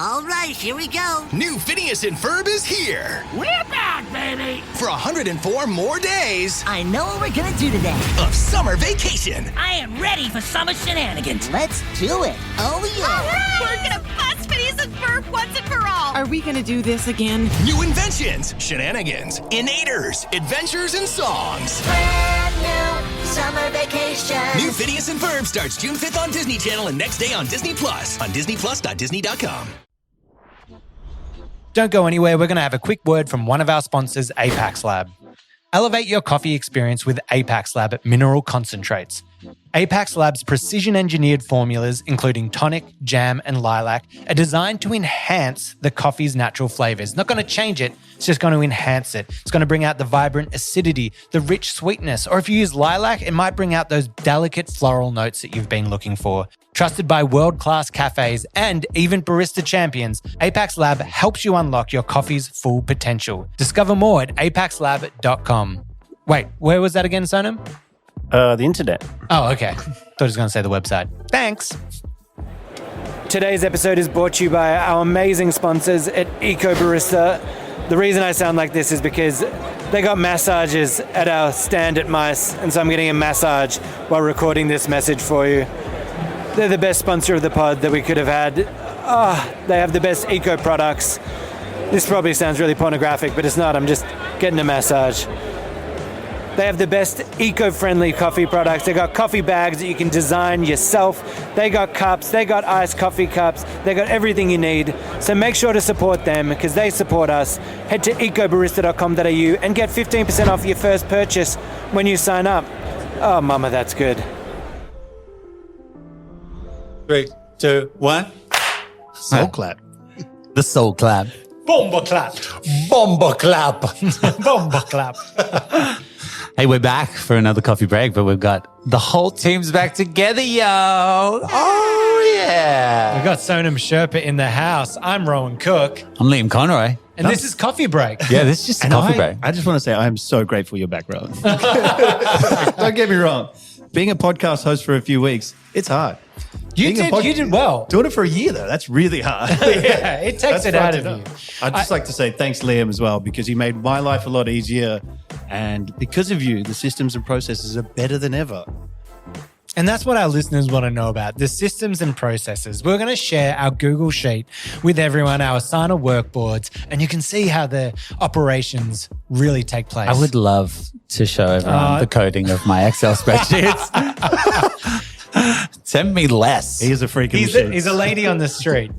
All right, here we go. New Phineas and Ferb is here. We're back, baby. For 104 more days I know what we're gonna do today. of summer vacation. I am ready for summer shenanigans. Let's do it. Oh, yeah. All right. We're gonna bust Phineas and Ferb once and for all. Are we gonna do this again? New inventions, shenanigans, innators, adventures, and songs. Brand new summer vacation. New Phineas and Ferb starts June 5th on Disney Channel and next day on Disney Plus on DisneyPlus.Disney.com. Don't go anywhere. We're going to have a quick word from one of our sponsors, Apax Lab. Elevate your coffee experience with Apax Lab mineral concentrates. Apax Lab's precision-engineered formulas, including tonic, jam, and lilac, are designed to enhance the coffee's natural flavors. Not going to change it, it's just going to enhance it. It's going to bring out the vibrant acidity, the rich sweetness, or if you use lilac, it might bring out those delicate floral notes that you've been looking for. Trusted by world-class cafes and even barista champions, Apax Lab helps you unlock your coffee's full potential. Discover more at apaxlab.com. Wait, where was that again, Sonam? The internet. Oh, okay. Thought he was going to say the website. Thanks. Today's episode is brought to you by our amazing sponsors at Eco Barista. The reason I sound like this is because they got massages at our stand at Mice, and so I'm getting a massage while recording this message for you. They're the best sponsor of the pod that we could have had. They have the best eco products. This probably sounds really pornographic, but it's not. I'm just getting a massage. They have the best eco-friendly coffee products. They got coffee bags that you can design yourself. They got cups. They got iced coffee cups. They got everything you need. So make sure to support them because they support us. Head to ecobarista.com.au and get 15% off your first purchase when you sign up. Oh, mama, that's good. 3, 2, 1. Soul clap. The soul clap. Bomba clap. Bomba clap. Bomba clap. Hey, we're back for another coffee break, but we've got the whole team's back together, yo. Oh, yeah. We've got Sonam Sherpa in the house. I'm Rowan Cook. I'm Liam Conroy. And this is Coffee Break. Yeah, this is just a coffee break. I just want to say I'm so grateful you're back, Rowan. Don't get me wrong. Being a podcast host for a few weeks, it's hard. You did well. Doing it for a year, though, that's really hard. Yeah, it takes it out of you. I'd just like to say thanks, Liam, as well, because he made my life a lot easier. And because of you, the systems and processes are better than ever. And that's what our listeners want to know about, the systems and processes. We're going to share our Google Sheet with everyone, our Asana workboards, and you can see how the operations really take place. I would love to show everyone the coding of my Excel spreadsheets. Send me less. He is a freak in the sheets. He's a lady on the street.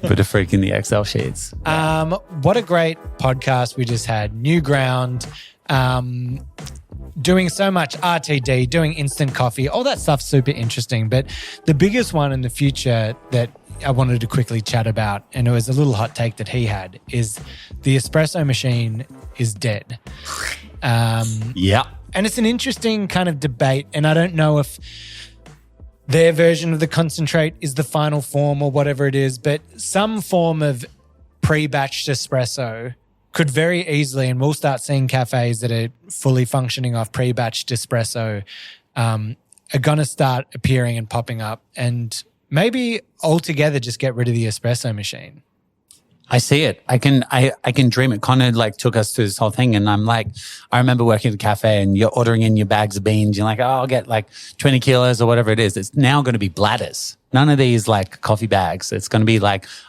Put a freak in the Excel sheets. What a great podcast we just had. New ground, doing so much RTD, doing instant coffee, all that stuff's super interesting. But the biggest one in the future that I wanted to quickly chat about, and it was a little hot take that he had, is the espresso machine is dead. Yeah. And it's an interesting kind of debate, and I don't know if their version of the concentrate is the final form or whatever it is, but some form of pre-batched espresso could very easily, and we'll start seeing cafes that are fully functioning off pre-batched espresso are going to start appearing and popping up, and maybe altogether just get rid of the espresso machine. I see it. I can dream it. Connor took us through this whole thing, and I'm like, I remember working at a cafe and you're ordering in your bags of beans. You're like, oh, I'll get 20 kilos or whatever it is. It's now going to be bladders. None of these coffee bags. It's going to be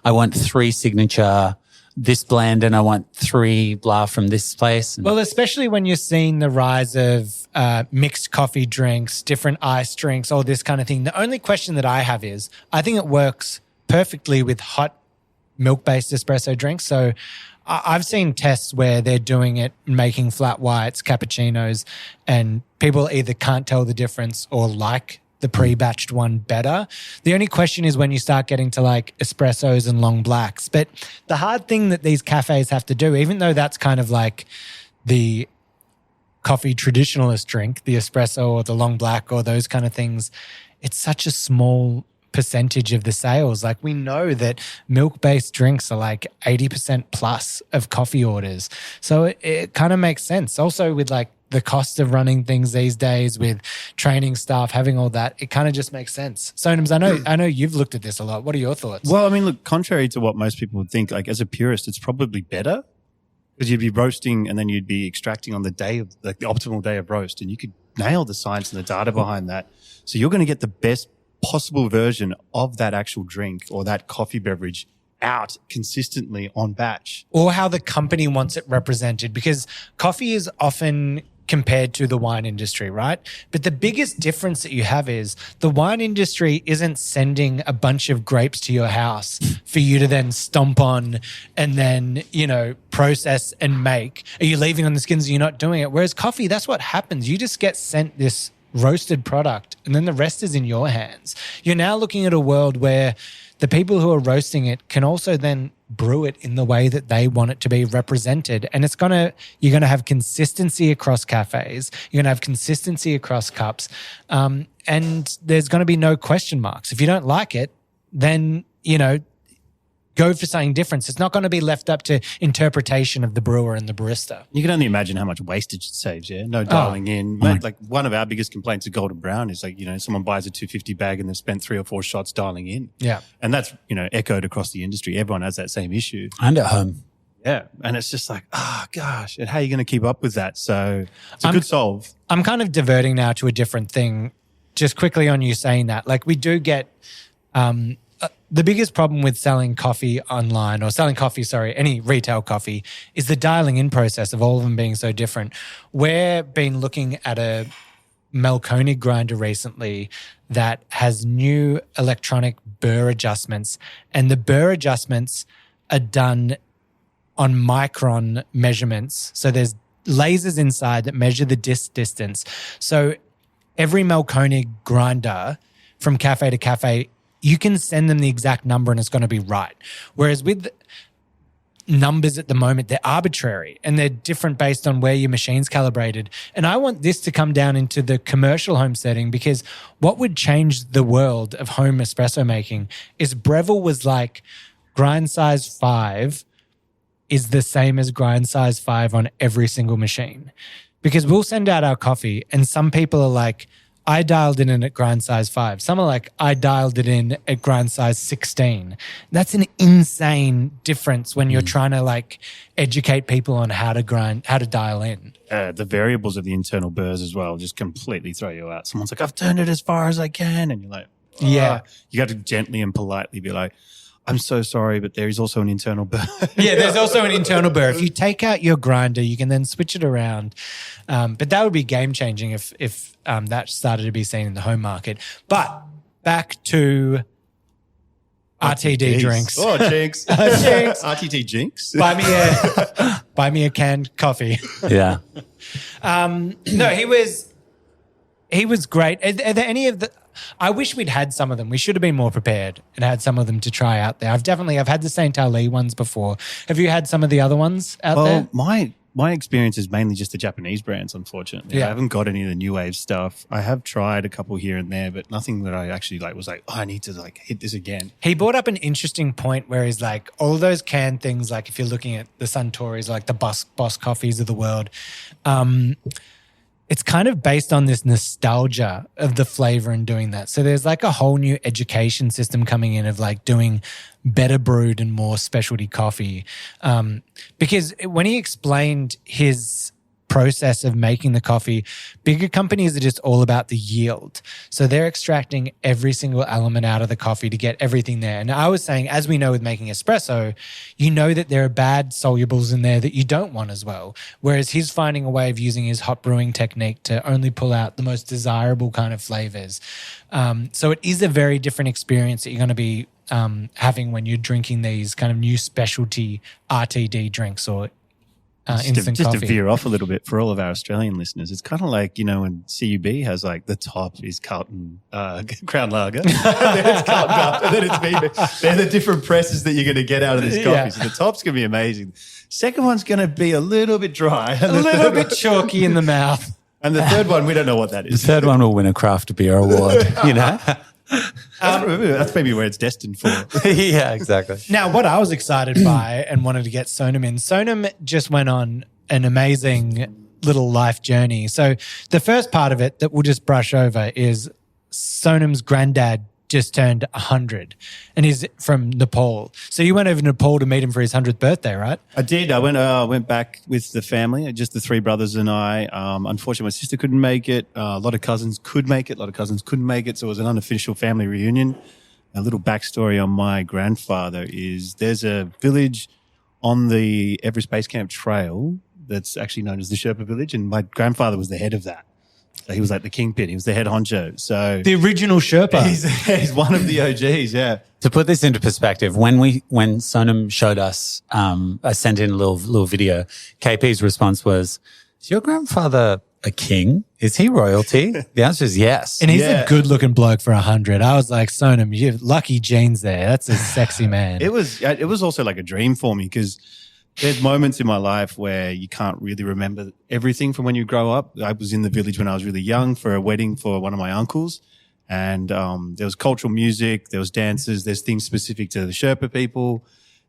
I want 3 signature this blend and I want 3 blah from this place. Well, especially when you're seeing the rise of mixed coffee drinks, different ice drinks, all this kind of thing. The only question that I have is, I think it works perfectly with hot milk-based espresso drinks. So I've seen tests where they're doing it, making flat whites, cappuccinos, and people either can't tell the difference or like the pre-batched one better. The only question is when you start getting to espressos and long blacks. But the hard thing that these cafes have to do, even though that's kind of the coffee traditionalist drink, the espresso or the long black or those kind of things, it's such a small percentage of the sales. We know that milk-based drinks are 80% plus of coffee orders. So it kind of makes sense. Also with the the cost of running things these days, with training staff, having all that, it kind of just makes sense. Sonams, I know you've looked at this a lot. What are your thoughts? Well, I mean, look, contrary to what most people would think, like as a purist, it's probably better because you'd be roasting and then you'd be extracting on the day of like the optimal day of roast, and you could nail the science and the data behind that. So you're going to get the best possible version of that actual drink or that coffee beverage out consistently on batch. Or how the company wants it represented, because coffee is often compared to the wine industry, right? But the biggest difference that you have is the wine industry isn't sending a bunch of grapes to your house for you to then stomp on and then, process and make. Are you leaving on the skins and you're not doing it? Whereas coffee, that's what happens. You just get sent this roasted product and then the rest is in your hands. You're now looking at a world where the people who are roasting it can also then brew it in the way that they want it to be represented. And you're going to have consistency across cafes. You're going to have consistency across cups. And there's going to be no question marks. If you don't like it, then, go for something different. It's not going to be left up to interpretation of the brewer and the barista. You can only imagine how much wastage it saves, yeah? No dialing in. Like one of our biggest complaints of Golden Brown is like, someone buys a 250 bag and they've spent 3 or 4 shots dialing in. Yeah. And that's, echoed across the industry. Everyone has that same issue. And at home. Yeah. And it's just like, gosh, and how are you going to keep up with that? So it's a good solve. I'm kind of diverting now to a different thing. Just quickly on you saying that, like we do get the biggest problem with selling coffee online or any retail coffee is the dialing in process of all of them being so different. We've been looking at a Melkonig grinder recently that has new electronic burr adjustments, and the burr adjustments are done on micron measurements. So there's lasers inside that measure the distance. So every Melkonig grinder from cafe to cafe, you can send them the exact number and it's going to be right. Whereas with numbers at the moment, they're arbitrary and they're different based on where your machine's calibrated. And I want this to come down into the commercial home setting, because what would change the world of home espresso making is Breville was like grind size 5 is the same as grind size 5 on every single machine. Because we'll send out our coffee and some people are like, I dialed it in at grind size 5. Some are like, I dialed it in at grind size 16. That's an insane difference when you're trying to like educate people on how to dial in. The variables of the internal burrs as well just completely throw you out. Someone's like, I've turned it as far as I can. And you're like, yeah. You got to gently and politely be like, I'm so sorry, but there is also an internal burr. Yeah, there's also an internal burr. If you take out your grinder, you can then switch it around. But that would be game-changing if that started to be seen in the home market. But back to RTD drinks. Oh, jinx. Jinx. RTD jinx. Buy me a canned coffee. Yeah. No, he was great. Are there any of the... I wish we'd had some of them. We should have been more prepared and had some of them to try out there. I've had the St. Ali ones before. Have you had some of the other ones out there? My experience is mainly just the Japanese brands, unfortunately. Yeah. I haven't got any of the new wave stuff. I have tried a couple here and there, but nothing that I actually was like, I need to hit this again. He brought up an interesting point where he's like, all those canned things, like if you're looking at the Suntories, like the Boss Coffees of the world, it's kind of based on this nostalgia of the flavor and doing that. So there's like a whole new education system coming in of like doing better brewed and more specialty coffee. Because when he explained his process of making the coffee, bigger companies are just all about the yield. So they're extracting every single element out of the coffee to get everything there. And I was saying, as we know with making espresso, you know that there are bad solubles in there that you don't want as well. Whereas he's finding a way of using his hot brewing technique to only pull out the most desirable kind of flavors. So it is a very different experience that you're going to be having when you're drinking these kind of new specialty RTD drinks or instant coffee. Just to veer off a little bit for all of our Australian listeners, it's kind of like, when CUB has like the top is Carlton Crown Lager, then it's Carlton Draft, and then it's BB. They're the different presses that you're going to get out of this coffee. Yeah. So the top's going to be amazing. Second one's going to be a little bit dry. A little bit chalky in the mouth. And the third one, we don't know what that is. The third one will win a craft beer award, That's maybe where it's destined for. Yeah, exactly. Now, what I was excited by and wanted to get Sonam in, Sonam just went on an amazing little life journey. So the first part of it that we'll just brush over is Sonam's granddad just turned 100 and he's from Nepal. So you went over to Nepal to meet him for his 100th birthday, right? I did. I went back with the family, just the three brothers and I. Unfortunately, my sister couldn't make it. A lot of cousins could make it. A lot of cousins couldn't make it. So it was an unofficial family reunion. A little backstory on my grandfather is there's a village on the Everest Base Camp Trail that's actually known as the Sherpa Village, and my grandfather was the head of that. So he was like the kingpin. He was the head honcho. So The original Sherpa. he's one of the OGs, yeah. To put this into perspective, when Sonam showed us, I sent in a little video. KP's response was, "Is your grandfather a king? Is he royalty?" The answer is yes. And he's Yeah. a good-looking bloke for 100. I was like, Sonam, you have lucky genes there. That's a sexy man. It was also like a dream for me because there's moments in my life where you can't really remember everything from when you grow up. I was in the village when I was really young for a wedding for one of my uncles, and there was cultural music, there was dances, there's things specific to the Sherpa people,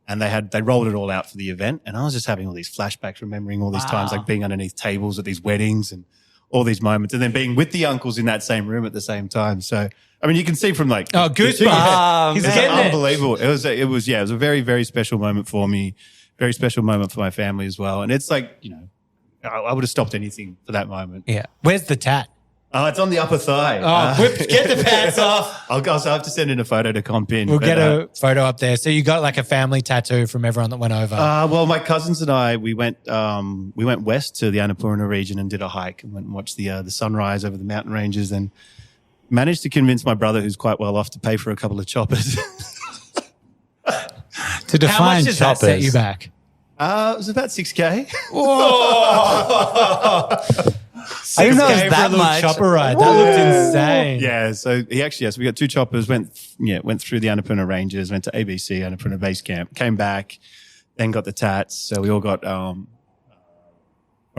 and they rolled it all out for the event. And I was just having all these flashbacks, remembering all these times, like being underneath tables at these weddings and all these moments, and then being with the uncles in that same room at the same time. So, I mean, you can see from like goosebumps. He's it's getting it. unbelievable. It was a very, very special moment for me. Very special moment for my family as well. And it's like, I would have stopped anything for that moment. Yeah. Where's the tat? Oh, it's on the upper thigh. Get the pants off. I'll have to send in a photo to comp in. We'll get a photo up there. So you got like a family tattoo from everyone that went over. Well, my cousins and I, we went west to the Annapurna region and did a hike and went and watched the sunrise over the mountain ranges, and managed to convince my brother, who's quite well off, to pay for a couple of choppers. To define How much does that set you back? It was about 6K. I didn't know it was that for a little much. chopper ride. That looked insane. Yeah, so so we got two choppers, went through the Annapurna Ranges, went to ABC, Annapurna Base Camp, came back, then got the tats. So we all got, from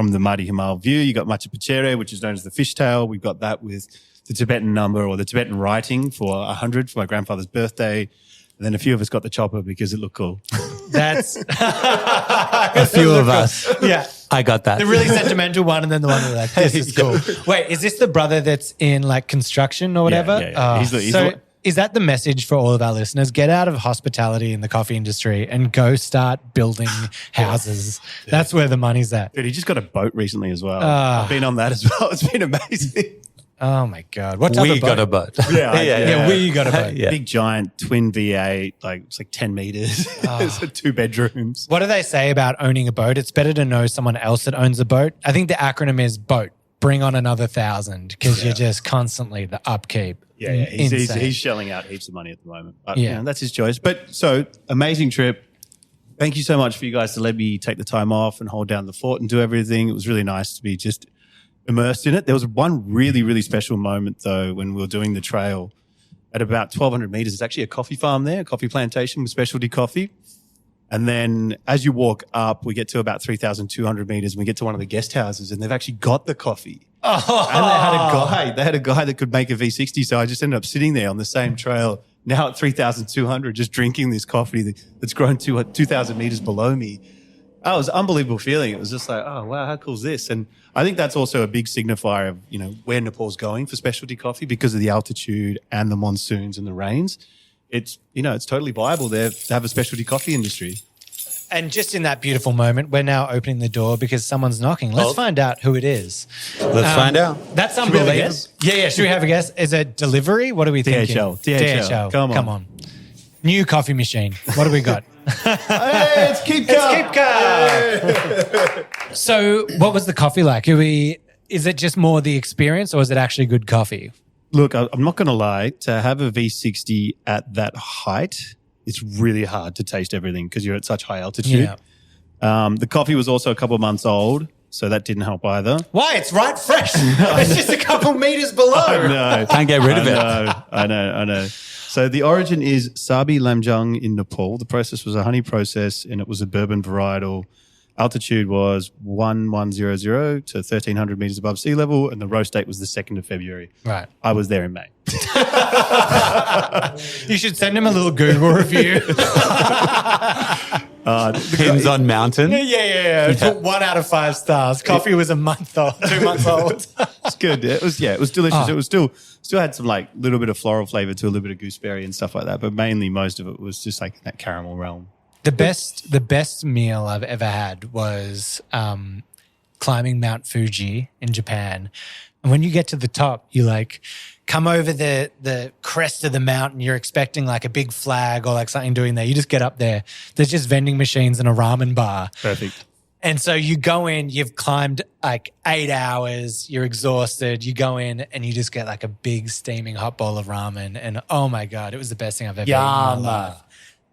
the Mardi Himal view, you got Machu Picchu, which is known as the fishtail. We got that with the Tibetan number or the Tibetan writing for 100 for my grandfather's birthday. And then a few of us got the chopper because it looked cool. That's A few of us. yeah. I got that. The really sentimental one and then the one that's like, this is cool. Wait, is this the brother that's in like construction or whatever? Yeah. He's the is that the message for all of our listeners? Get out of hospitality in the coffee industry and go start building houses. That's where the money's at. Dude, he just got a boat recently as well. I've been on that as well. It's been amazing. Oh my God. What type We of boat? got a boat. Yeah, we got a boat. Yeah. Big giant twin V8, it's like 10 meters. It's 2 bedrooms. What do they say about owning a boat? It's better to know someone else that owns a boat. I think the acronym is BOAT. Bring on another 1,000 because you're just constantly the upkeep. Yeah. He's Insane. shelling out heaps of money at the moment. But, Yeah. that's his choice. But so amazing trip. Thank you so much for you guys to let me take the time off and hold down the fort and do everything. It was really nice to be just immersed in it. There was one really, really special moment though when we were doing the trail at about 1,200 meters. It's actually a coffee farm there, a coffee plantation with specialty coffee. And then as you walk up, we get to about 3,200 meters and we get to one of the guest houses and they've actually got the coffee. Oh. And they had a guy that could make a V60. So I just ended up sitting there on the same trail now at 3,200, just drinking this coffee that's grown to 2,000 meters below me. Oh, it was an unbelievable feeling. It was just like, oh, wow, how cool is this? And I think that's also a big signifier of, where Nepal's going for specialty coffee because of the altitude and the monsoons and the rains. It's, it's totally viable there to have a specialty coffee industry. And just in that beautiful moment, we're now opening the door because someone's knocking. Let's find out who it is. Let's find out. That's we have a unbelievable. guess? Yeah. Should we have a guess? Is it delivery? What are we thinking? DHL. Come on. New coffee machine. What do we got? Hey, it's Keep Cup. So what was the coffee like? Is it just more the experience or is it actually good coffee? Look, I'm not going to lie. To have a V60 at that height, it's really hard to taste everything because you're at such high altitude. Yeah. The coffee was also a couple of months old, so that didn't help either. Why? It's right fresh. It's just a couple meters below. No, Can't get rid of it. I know. So the origin is Sabi Lamjung in Nepal. The process was a honey process and it was a bourbon varietal. Altitude was 1100 to 1,300 meters above sea level, and the roast date was the 2nd of February. Right. I was there in May. You should send him a little Google review. Pins on mountain. Yeah. It took 1 out of 5 stars. Coffee was a month old, 2 months old. It's good. It was delicious. It was still had some like little bit of floral flavor to a little bit of gooseberry and stuff like that, but mainly most of it was just like that caramel realm. The best meal I've ever had was climbing Mount Fuji in Japan. And when you get to the top, you like come over the crest of the mountain. You're expecting like a big flag or like something doing there. You just get up there. There's just vending machines and a ramen bar. Perfect. And so you go in, you've climbed like 8 hours, you're exhausted. You go in and you just get like a big steaming hot bowl of ramen. And oh my God, it was the best thing I've ever eaten in my life.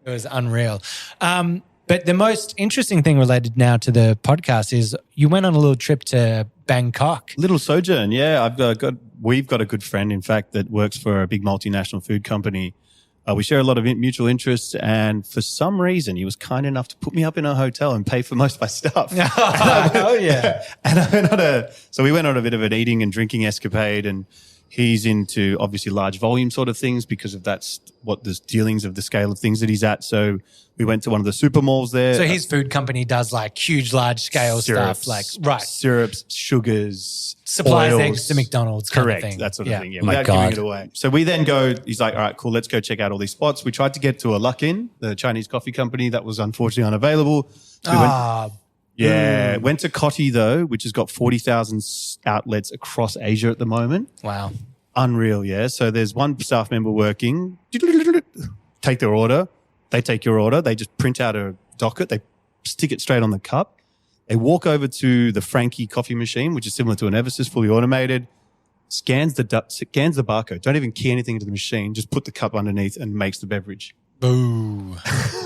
It was unreal. But the most interesting thing related now to the podcast is you went on a little trip to Bangkok. Little sojourn, yeah. We've got a good friend, in fact, that works for a big multinational food company. We share a lot of mutual interests, and for some reason, he was kind enough to put me up in a hotel and pay for most of my stuff. Oh yeah! And so we went on a bit of an eating and drinking escapade, and he's into obviously large volume sort of things because of that's what the dealings of the scale of things that he's at. So we went to one of the super malls there. So his food company does like huge, large scale stuff, like syrups, sugars, supplies oils. Eggs to McDonald's. Correct, kind of thing. that sort of thing. Yeah, My without God. giving it away. So we then go. He's like, "All right, cool. Let's go check out all these spots." We tried to get to a Luck In, the Chinese coffee company, that was unfortunately unavailable. So we went to Coty though, which has got 40,000 outlets across Asia at the moment. Wow. Unreal, yeah. So there's one staff member working, take their order, they take your order, they just print out a docket, they stick it straight on the cup. They walk over to the Frankie coffee machine, which is similar to an Eversys, fully automated, scans the barcode, don't even key anything into the machine, just put the cup underneath and makes the beverage. Boo.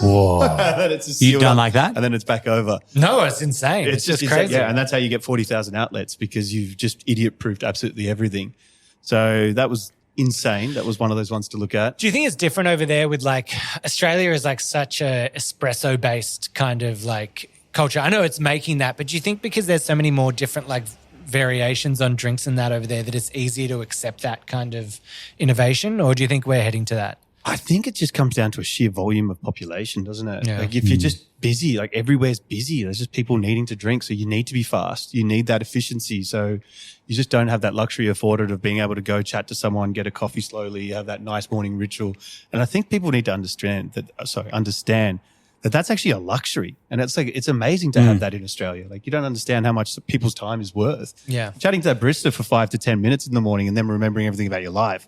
Whoa. You've done like that? And then it's back over. No, it's insane. It's just crazy. Yeah, and that's how you get 40,000 outlets because you've just idiot-proofed absolutely everything. So that was insane. That was one of those ones to look at. Do you think it's different over there with like Australia is like such a espresso based kind of like culture? I know it's making that, but do you think because there's so many more different like variations on drinks and that over there that it's easier to accept that kind of innovation? Or do you think we're heading to that? I think it just comes down to a sheer volume of population, doesn't it? Yeah. Like if you're just busy, like everywhere's busy, there's just people needing to drink. So you need to be fast. You need that efficiency. So you just don't have that luxury afforded of being able to go chat to someone, get a coffee slowly, have that nice morning ritual. And I think people need to understand that that's actually a luxury. And it's amazing to have that in Australia. Like you don't understand how much people's time is worth. Yeah. Chatting to that barista for 5 to 10 minutes in the morning and then remembering everything about your life.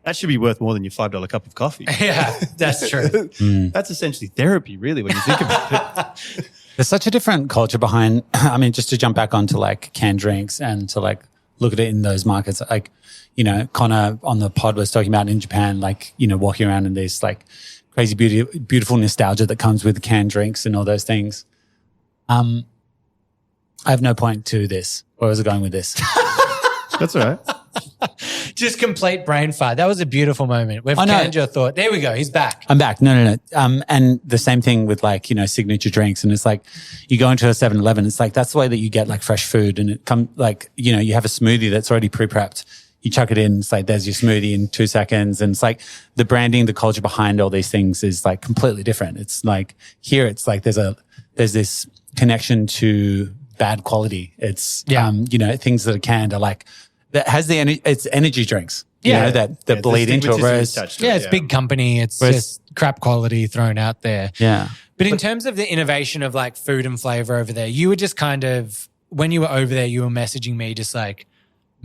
That should be worth more than your $5 cup of coffee. Yeah, that's true. That's essentially therapy, really, when you think about it. There's such a different culture behind, I mean, just to jump back onto like canned drinks and to like look at it in those markets, like, you know, Connor on the pod was talking about in Japan, like, you know, walking around in this like crazy beautiful nostalgia that comes with canned drinks and all those things. I have no point to this. Where was I going with this? That's all right. Just complete brain fart. That was a beautiful moment. We've canned your thought. There we go. He's back. I'm back. No. And the same thing with like, you know, signature drinks. And it's like you go into a 7-Eleven, it's like that's the way that you get like fresh food. And it comes like, you know, you have a smoothie that's already pre-prepped. You chuck it in, it's like there's your smoothie in 2 seconds. And it's like the branding, the culture behind all these things is like completely different. It's like here, it's like there's this connection to bad quality. It's, you know, things that are canned are like, that has it's energy drinks, you know, that bleed into a roast. It's big company. It's just crap quality thrown out there. Yeah. But in terms of the innovation of like food and flavor over there, you were just kind of, when you were over there, you were messaging me just like,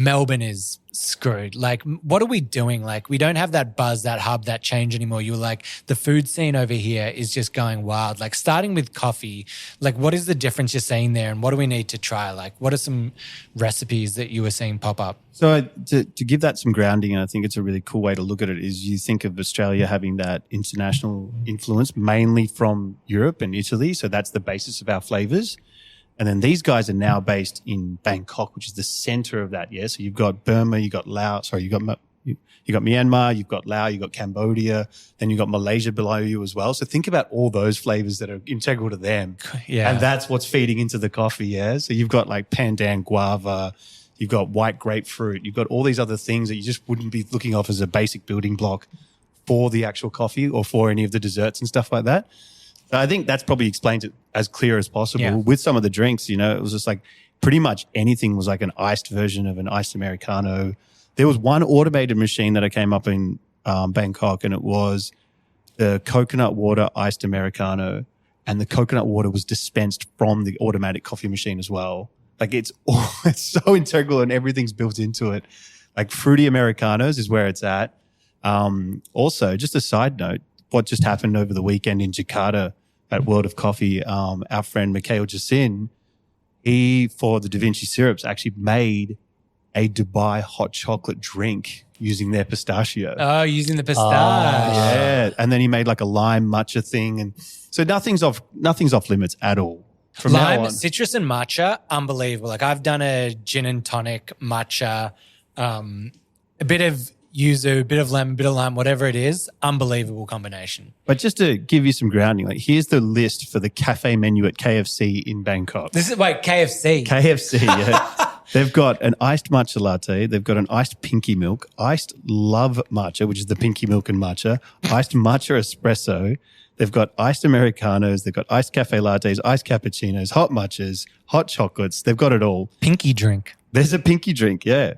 Melbourne is screwed. Like, what are we doing? Like, we don't have that buzz, that hub, that change anymore. You were like, the food scene over here is just going wild. Like, starting with coffee, like, what is the difference you're seeing there and what do we need to try? Like, what are some recipes that you were seeing pop up? So to give that some grounding, and I think it's a really cool way to look at it, is you think of Australia having that international influence mainly from Europe and Italy. So that's the basis of our flavors. And then these guys are now based in Bangkok, which is the center of that. Yeah. So you've got Burma, you've got Laos, you got Myanmar, you've got Laos, you've got Cambodia, then you've got Malaysia below you as well. So think about all those flavors that are integral to them. Yeah. And that's what's feeding into the coffee. Yeah. So you've got like pandan guava, you've got white grapefruit, you've got all these other things that you just wouldn't be looking off as a basic building block for the actual coffee or for any of the desserts and stuff like that. So I think that's probably explains it as clear as possible. Yeah. With some of the drinks, it was just like pretty much anything was like an iced version of an iced Americano. There was one automated machine that I came up in Bangkok, and it was the coconut water iced Americano, and the coconut water was dispensed from the automatic coffee machine as well. Like it's so integral and everything's built into it. Like fruity Americanos is where it's at. Also, just a side note, what just happened over the weekend in Jakarta at World of Coffee, our friend Mikhail Jasin, he, for the Da Vinci syrups, actually made a Dubai hot chocolate drink using their pistachio. Oh, using the pistachio. Yeah. And then he made like a lime matcha thing. And so nothing's off limits at all. From now Lime, on. citrus, and matcha, unbelievable. Like I've done a gin and tonic matcha, a bit of yuzu, a bit of lemon, a bit of lime, whatever it is, unbelievable combination. But just to give you some grounding, like here's the list for the cafe menu at KFC in Bangkok. This is like KFC. KFC, yeah. They've got an iced matcha latte. They've got an iced pinky milk, iced love matcha, which is the pinky milk and matcha, iced matcha espresso. They've got iced Americanos. They've got iced cafe lattes, iced cappuccinos, hot matchas, hot chocolates. They've got it all. Pinky drink. There's a pinky drink, yeah.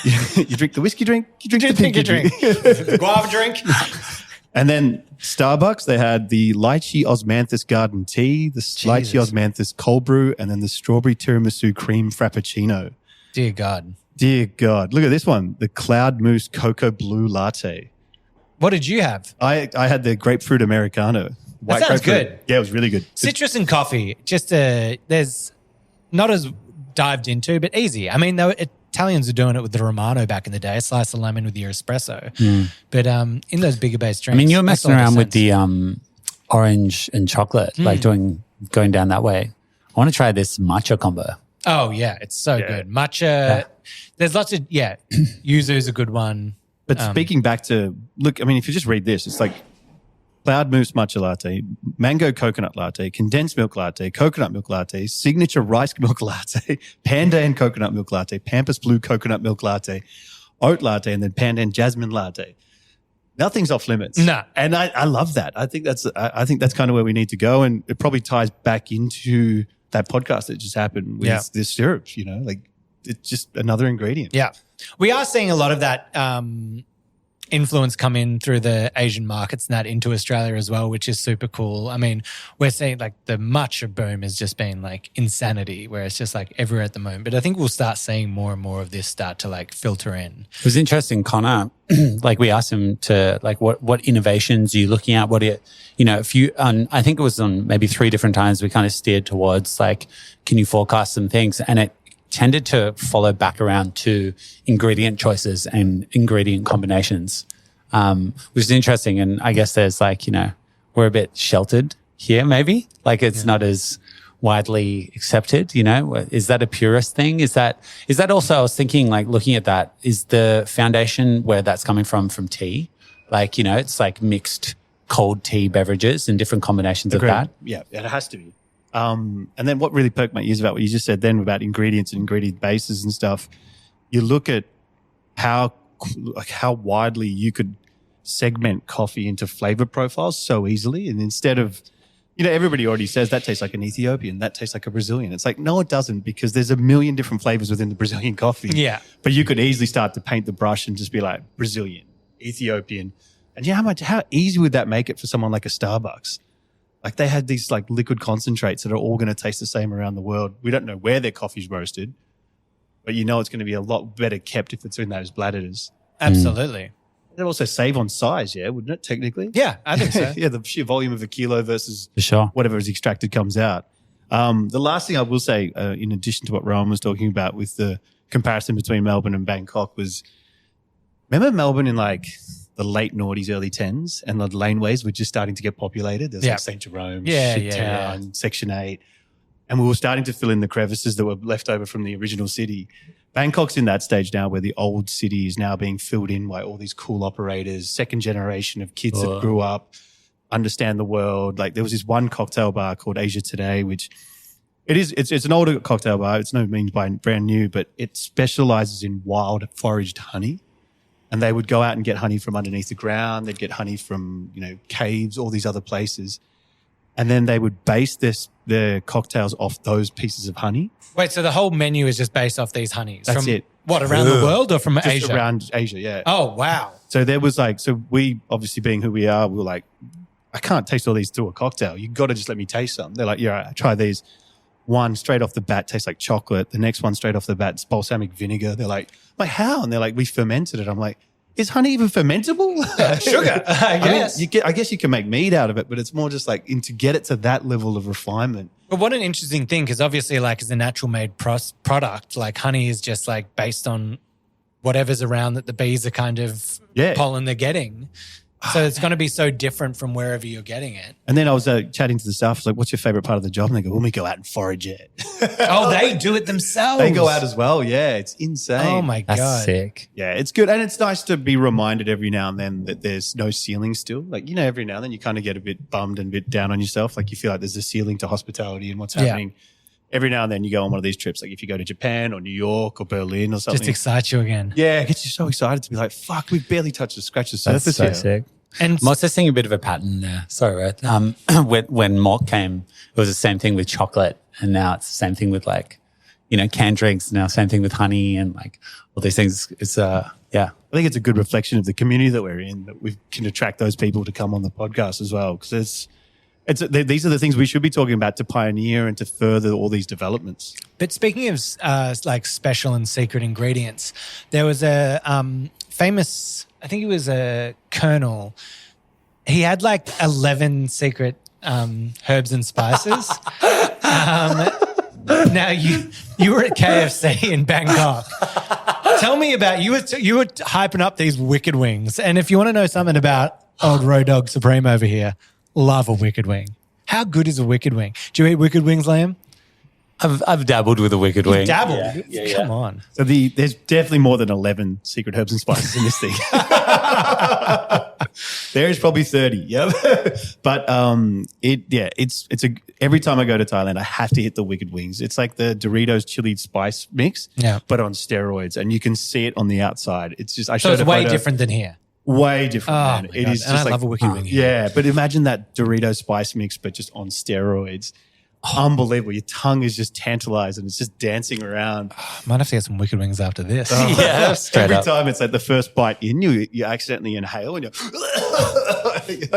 You drink the whiskey drink, you drink the pinky drink. The guava drink. And then Starbucks, they had the lychee osmanthus garden tea, the lychee osmanthus cold brew, and then the strawberry tiramisu cream frappuccino. Dear God. Dear God. Look at this one, the cloud mousse cocoa blue latte. What did you have? I had the grapefruit Americano. That sounds grapefruit. good. Yeah, it was really good. Citrus and coffee, just there's not as dived into, but easy. I mean, Italians are doing it with the Romano back in the day, a slice of lemon with your espresso. But in those bigger based drinks. I mean, you were messing makes a lot of around with sense. the orange and chocolate, like going down that way. I want to try this matcha combo. Oh, yeah, it's so good. Matcha, there's lots of, yuzu is a good one. But speaking back to, look, I mean, if you just read this, it's like cloud mousse matcha latte, mango coconut latte, condensed milk latte, coconut milk latte, signature rice milk latte, pandan coconut milk latte, pampas blue coconut milk latte, oat latte, and then pandan jasmine latte. Nothing's off limits. No. And I love that. I think that's kind of where we need to go. And it probably ties back into that podcast that just happened with this syrup, like it's just another ingredient. Yeah. We are seeing a lot of that influence come in through the Asian markets and that into Australia as well, which is super cool. I mean, we're seeing like the matcha boom has just been like insanity, where it's just like everywhere at the moment. But I think we'll start seeing more and more of this start to like filter in. It was interesting, Connor. Like we asked him to like what innovations are you looking at? What are you, I think it was on maybe 3 different times we kind of steered towards like, can you forecast some things? And it tended to follow back around to ingredient choices and ingredient combinations, which is interesting. And I guess there's like, we're a bit sheltered here maybe. Like it's not as widely accepted, Is that a purist thing? Is that also, I was thinking like looking at that, is the foundation where that's coming from tea? Like, it's like mixed cold tea beverages and different combinations of that. Yeah, it has to be. And then what really perked my ears about what you just said then about ingredients and ingredient bases and stuff, you look at how widely you could segment coffee into flavor profiles so easily. And instead of, everybody already says that tastes like an Ethiopian, that tastes like a Brazilian. It's like, no, it doesn't, because there's a million different flavors within the Brazilian coffee. Yeah. But you could easily start to paint the brush and just be like Brazilian, Ethiopian. And how easy would that make it for someone like a Starbucks? Like they had these like liquid concentrates that are all going to taste the same around the world. We don't know where their coffee's roasted, but it's going to be a lot better kept if it's in those bladders. Absolutely. It'd also save on size, wouldn't it, technically? Yeah, I think so. Yeah, the sheer volume of a kilo versus For sure. whatever is extracted comes out. The last thing I will say, in addition to what Rowan was talking about with the comparison between Melbourne and Bangkok was, remember Melbourne in like the late noughties, early 10s, and the laneways were just starting to get populated. There's like St. Jerome, Shittown, Section 8. And we were starting to fill in the crevices that were left over from the original city. Bangkok's in that stage now where the old city is now being filled in by all these cool operators, second generation of kids that grew up, understand the world. Like there was this one cocktail bar called Asia Today, which it's an older cocktail bar. It's no means by brand new, but it specializes in wild foraged honey. And they would go out and get honey from underneath the ground. They'd get honey from, caves, all these other places. and then they would base their cocktails off those pieces of honey. Wait, so the whole menu is just based off these honeys? That's from, it. What, around the world or from Just Asia? around Asia, yeah. Oh, wow. So there was like, so we obviously being who we are, we were like, I can't taste all these through a cocktail. You got to just let me taste some. They're like, yeah, try these. One straight off the bat tastes like chocolate. The next one straight off the bat is balsamic vinegar. They're like how? And they're like, we fermented it. I'm like, is honey even fermentable? Sugar, I guess. I guess you can make mead out of it, but it's more just like to get it to that level of refinement. But what an interesting thing, because obviously, like, as a natural made product, like honey is just like based on whatever's around that the bees are kind of pollen they're getting. So it's going to be so different from wherever you're getting it. And then I was chatting to the staff. I was like, what's your favorite part of the job? And they go, when we go out and forage it. Oh, they do it themselves. They go out as well. Yeah, it's insane. Oh, my God. That's sick. Yeah, it's good. And it's nice to be reminded every now and then that there's no ceiling still. Like, every now and then you kind of get a bit bummed and a bit down on yourself. Like you feel like there's a ceiling to hospitality and what's happening. Every now and then you go on one of these trips. Like if you go to Japan or New York or Berlin or something. Just excites you again. Yeah, it gets you so excited to be like, fuck, we've barely touched the scratch the surface That's so here. sick. And I'm also seeing a bit of a pattern there. Sorry, Ruth. When Malt came, it was the same thing with chocolate, and now it's the same thing with like, canned drinks. Now same thing with honey and like all these things. It's I think it's a good reflection of the community that we're in, that we can attract those people to come on the podcast as well, because these are the things we should be talking about to pioneer and to further all these developments. But speaking of like special and secret ingredients, there was a famous, I think he was a colonel. He had like 11 secret herbs and spices. Now you were at KFC in Bangkok. Tell me about you were hyping up these wicked wings, and if you want to know something about old Road Dog Supreme over here, love a wicked wing. How good is a wicked wing? Do you eat wicked wings, Liam? I've dabbled with a wicked wing. Dabbled? Yeah. Come on. So there's definitely more than 11 secret herbs and spices in this thing. There is probably 30. Yep. But it's every time I go to Thailand, I have to hit the wicked wings. It's like the Doritos chili spice mix, but on steroids, and you can see it on the outside. It's just so it's way different than here. Way different. Oh, Man. It is and just I love a wicked wing here. Yeah, but imagine that Dorito spice mix, but just on steroids. Unbelievable. Your tongue is just tantalized and it's just dancing around. Might have to get some wicked wings after this. Yeah, straight Every up. time it's like the first bite in, you accidentally inhale and you're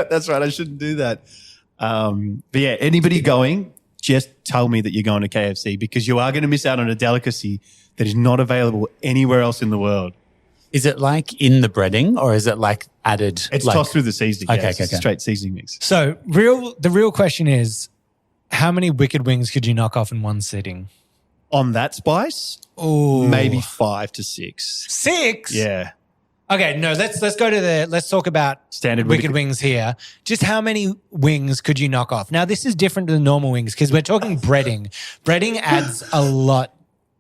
that's right, I shouldn't do that. But yeah, anybody going, just tell me that you're going to KFC, because you are going to miss out on a delicacy that is not available anywhere else in the world. Is it like in the breading, or is it like added? It's like, tossed through the seasoning. Okay, It's a straight seasoning mix. So the real question is, how many wicked wings could you knock off in one sitting? On that spice, maybe 5 to 6. 6? Yeah. Okay, no, let's talk about Standard wicked wings here. Just how many wings could you knock off? Now, this is different than normal wings because we're talking breading. Breading adds a lot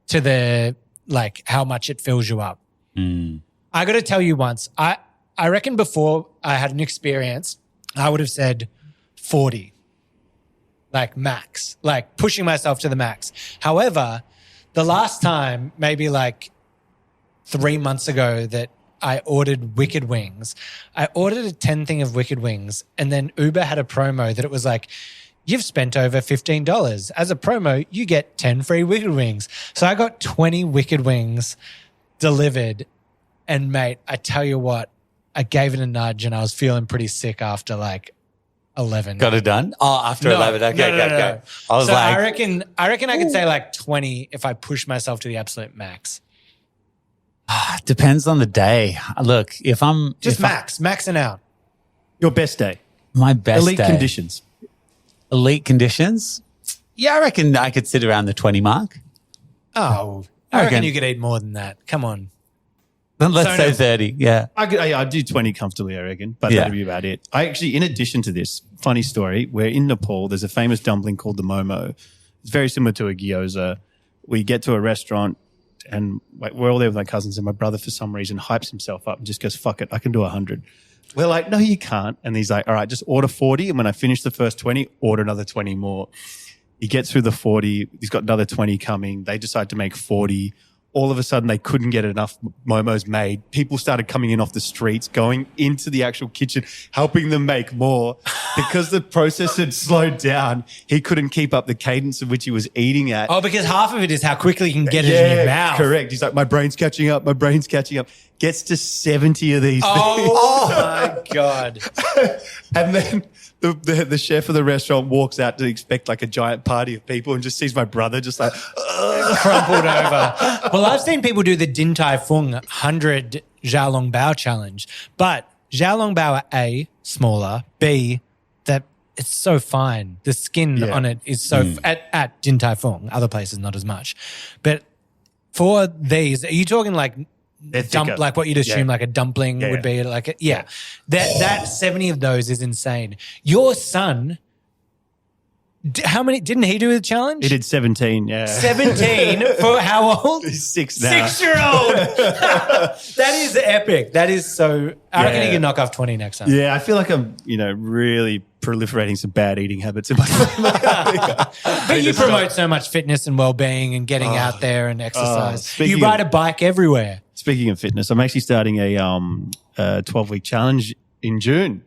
to the, like, how much it fills you up. I got to tell you once, I reckon before I had an experience, I would have said 40, like max, like pushing myself to the max. However, the last time, maybe like 3 months ago, that I ordered wicked wings, I ordered a 10 thing of wicked wings, and then Uber had a promo that it was like, you've spent over $15. As a promo, you get 10 free wicked wings. So I got 20 wicked wings delivered, and mate, I tell you what, I gave it a nudge and I was feeling pretty sick after like 11. Got it done? Oh, after 11. Okay, No. I was So like, I reckon I could say like 20 if I push myself to the absolute max. depends on the day. Look, if I'm Just maxing out. Your best day. my best Elite day, conditions. elite conditions. Yeah, I reckon I could sit around the 20 mark. Oh, I reckon reckon- you could eat more than that. Come on. Then let's So say no- 30. Yeah. I'd do 20 comfortably, I reckon, but Yeah. that'd be about it. I actually, in addition to this, funny story, we're in Nepal. There's a famous dumpling called the momo. It's very similar to a gyoza. We get to a restaurant and like, we're all there with my cousins, and my brother, for some reason, hypes himself up and just goes, fuck it, I can do 100. We're like, no, you can't. And he's like, all right, just order 40. And when I finish the first 20, order another 20 more. He gets through the 40. He's got another 20 coming. They decide to make 40. On the 40th, he's got another 20 coming. And he's like, all right, just order 40. And when I finish the first 20, order another 20 more. He gets through the 40. He's got another 20 coming. They decide to make 40. On the 40th, he's got another 20 coming. And he's like, all right, just order 40. And when I finish the first 20, order another 20 more. He gets through the 40. He's got another 20 coming. They decide to make 40. all of a sudden they couldn't get enough momos made. People started coming in off the streets, going into the actual kitchen, helping them make more. Because the process had slowed down, he couldn't keep up the cadence of which he was eating at. Oh, because half of it is how quickly you can get it in your mouth. Correct. He's like, my brain's catching up. Gets to 70 of these things. Oh my God. And then the chef of the restaurant walks out to expect like a giant party of people and just sees my brother just like crumpled over. Well, I've seen people do the Din Tai Fung 100 Xiaolong Bao challenge, but Xiaolong Bao are A, smaller, B, that it's so fine. The skin on it is so at Din Tai Fung, other places not as much. But for these, are you talking like like what you'd assume like a dumpling would be like that 70 of those is insane. Your son, how many didn't he do the challenge? He did 17, 17 for how old? He's 6 now. 6-year-old. That is epic. That is so I reckon he can knock off 20 next time. Yeah, I feel like I'm, really proliferating some bad eating habits in my family. But you promote so much fitness and well-being and getting out there and exercise. You ride a bike everywhere. Speaking of fitness, I'm actually starting a 12-week challenge in June.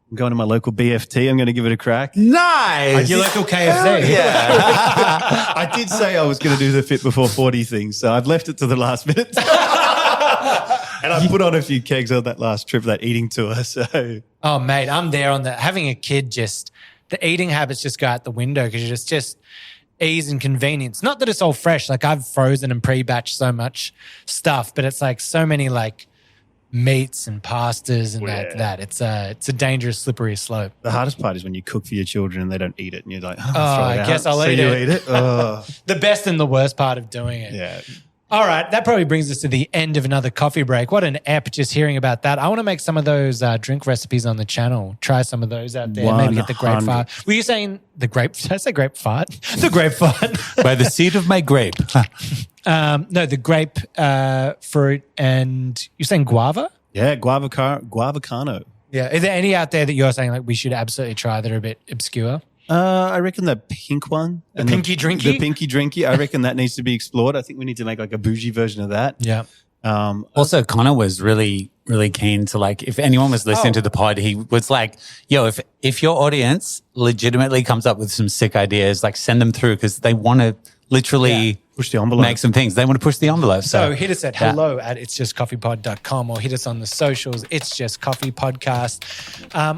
I'm going to my local BFT. I'm going to give it a crack. Nice. Your local KFC. Yeah. I did say I was going to do the fit before 40 thing, so I've left it to the last minute. And I put on a few kegs on that last trip, that eating tour. So, oh, mate, I'm there on that. Having a kid, just the eating habits just go out the window because you're just ease and convenience. Not that it's all fresh. Like I've frozen and pre-batched so much stuff, but it's like so many like meats and pastas and that. It's a dangerous, slippery slope. The hardest part is when you cook for your children and they don't eat it, and you're like, I guess I'll eat it. So you eat it? Oh. The best and the worst part of doing it. Yeah. All right, that probably brings us to the end of another coffee break. What an ep just hearing about that. I want to make some of those drink recipes on the channno. Try some of those out there. Maybe get the grape fart. Were you saying the grape? Did I say grape fart? The grape fart. By the seed of my grape. No, the grape fruit and you're saying guava? Yeah, guavacano. Yeah. Are there any out there that you're saying like we should absolutely try that are a bit obscure? I reckon the pink one. The pinky drinky? The pinky drinky. I reckon that needs to be explored. I think we need to make like a bougie version of that. Yeah. Also, Connor was really, really keen to like, if anyone was listening to the pod, he was like, yo, if your audience legitimately comes up with some sick ideas, like send them through because they want to literally push the envelope. Make some things. They want to push the envelope. So hit us at hello@itsjustcoffeepod.com or hit us on the socials, It's Just Coffee Podcast,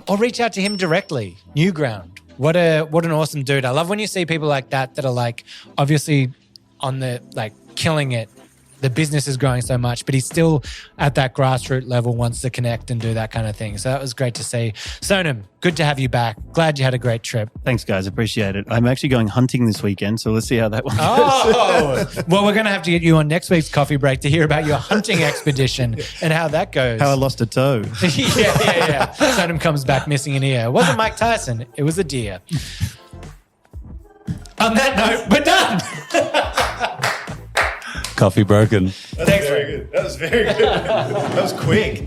or reach out to him directly, Newground. What an awesome dude. I love when you see people like that are like obviously on the like killing it. The business is growing so much, but he's still at that grassroots level, wants to connect and do that kind of thing. So that was great to see. Sonam, good to have you back. Glad you had a great trip. Thanks, guys. Appreciate it. I'm actually going hunting this weekend, so let's see how that one goes. Oh, well, we're going to have to get you on next week's coffee break to hear about your hunting expedition and how that goes. How I lost a toe. Yeah. Sonam comes back missing an ear. It wasn't Mike Tyson. It was a deer. On that note, we're done. Coffee broken. That was very good. That was quick.